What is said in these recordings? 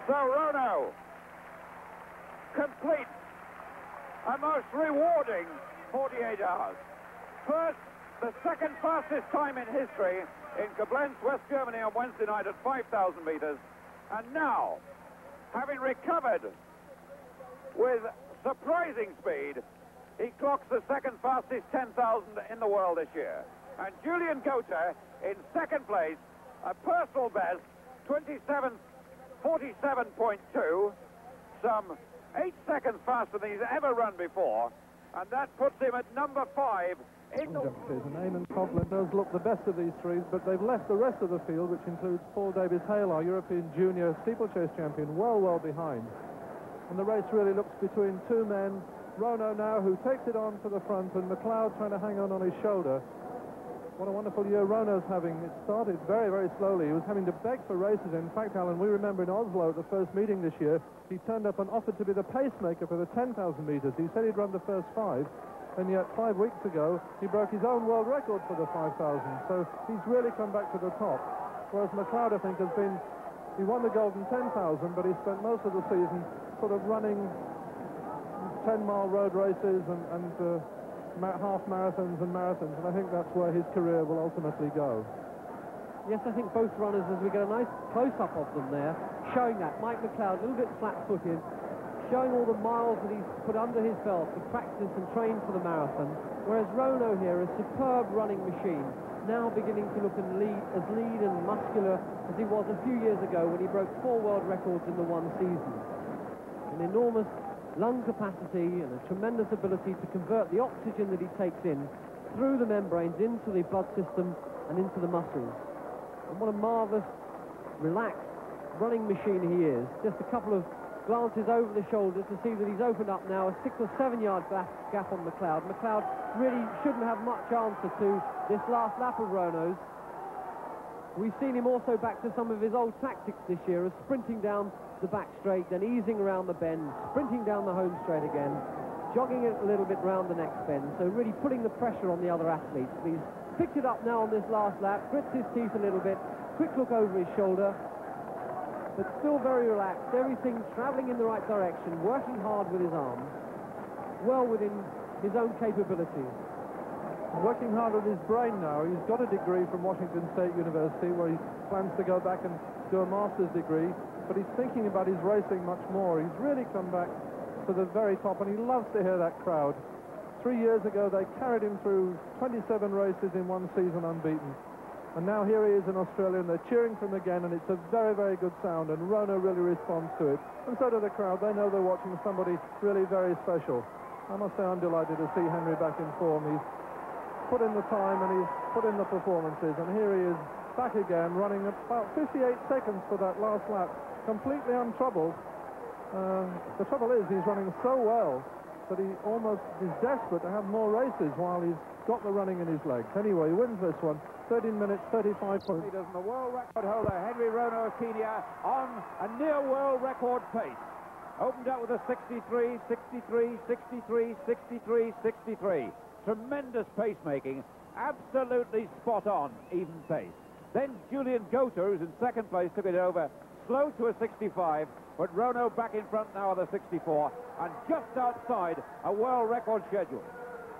So Rono completes a most rewarding 48 hours. First, the second fastest time in history in Koblenz, West Germany on Wednesday night at 5,000 meters. And now, having recovered with surprising speed, he clocks the second fastest 10,000 in the world this year. And Julian Goethe in second place, a personal best, 27:47.2, some 8 seconds faster than he's ever run before, and that puts him at number 5 in the world. Eamon Coghlan does look the best of these three, but they've left the rest of the field, which includes Paul Davies-Hale, our European junior steeplechase champion, well behind. And the race really looks between two men, Rono now, who takes it on to the front, and McLeod trying to hang on his shoulder. What a wonderful year Rono's having. It started very slowly. He was having to beg for races. In fact, Alan, we remember in Oslo at the first meeting this year, he turned up and offered to be the pacemaker for the 10,000 meters. He said he'd run the first 5, and yet 5 weeks ago, he broke his own world record for the 5,000. So he's really come back to the top. Whereas McLeod, I think, he won the Golden 10,000, but he spent most of the season sort of running 10-mile road races and half marathons and marathons, and I think that's where his career will ultimately go. Yes, I think both runners, as we get a nice close-up of them there, showing that. Mike McLeod, a little bit flat-footed, showing all the miles that he's put under his belt to practice and train for the marathon, whereas Rono here, a superb running machine, now beginning to look as lean and muscular as he was a few years ago when he broke 4 world records in the one season. An enormous lung capacity and a tremendous ability to convert the oxygen that he takes in through the membranes into the blood system and into the muscles. And what a marvellous, relaxed running machine he is. Just a couple of glances over the shoulder to see that he's opened up now a 6 or 7 yard gap on McLeod. McLeod really shouldn't have much answer to this last lap of Rono's. We've seen him also back to some of his old tactics this year, of sprinting down the back straight, then easing around the bend, sprinting down the home straight again, jogging it a little bit round the next bend, so really putting the pressure on the other athletes. But he's picked it up now on this last lap, grits his teeth a little bit, quick look over his shoulder, but still very relaxed, everything travelling in the right direction, working hard with his arms, well within his own capabilities. Working hard with his brain now. He's got a degree from Washington State University where he plans to go back and do a master's degree, but he's thinking about his racing much more. He's really come back to the very top, and he loves to hear that crowd. 3 years ago, they carried him through 27 races in one season unbeaten. And now here he is in Australia, and they're cheering for him again, and it's a very good sound, and Rono really responds to it. And so do the crowd. They know they're watching somebody really very special. I must say I'm delighted to see Henry back in form. He's put in the time, and he's put in the performances, and here he is back again, running about 58 seconds for that last lap, completely untroubled. The trouble is he's running so well that he almost is desperate to have more races while he's got the running in his legs. Anyway, he wins this one, 13 minutes, 35 points. And the world record holder, Henry Rono of Kenya, on a near world record pace. Opened up with a 63, 63, 63, 63, 63. Tremendous pacemaking, absolutely spot on, even pace. Then Julian Goethe, who's in second place, took it over, slow to a 65, but Rono back in front now with a 64, and just outside a world record schedule.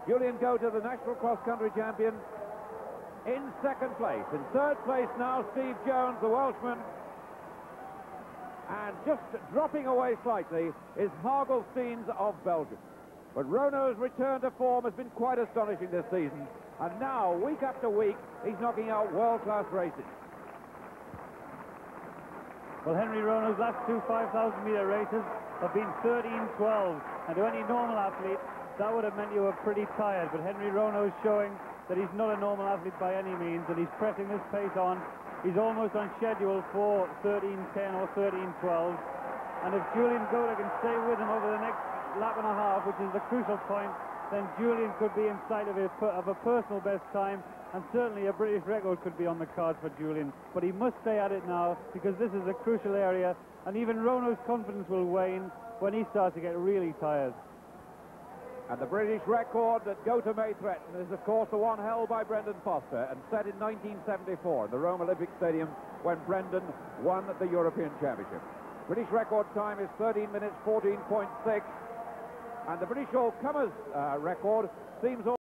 Julian Goethe, the national cross-country champion, in second place. In third place now, Steve Jones, the Welshman. And just dropping away slightly is Hagelsteins of Belgium. But Rono's return to form has been quite astonishing this season. And now, week after week, he's knocking out world-class races. Well, Henry Rono's last 2 5,000-meter races have been 13:12. And to any normal athlete, that would have meant you were pretty tired. But Henry Rono's showing that he's not a normal athlete by any means, and he's pressing this pace on. He's almost on schedule for 13:10 or 13:12. And if Julian Goethe can stay with him over the next lap and a half, which is the crucial point, then Julian could be in sight of a personal best time, and certainly a British record could be on the cards for Julian. But he must stay at it now, because this is a crucial area, and even Rono's confidence will wane when he starts to get really tired. And the British record that Goethe may threaten is, of course, the one held by Brendan Foster and set in 1974 in the Rome Olympic Stadium when Brendan won the European Championship. British record time is 13 minutes 14.6, and the British all-comers record seems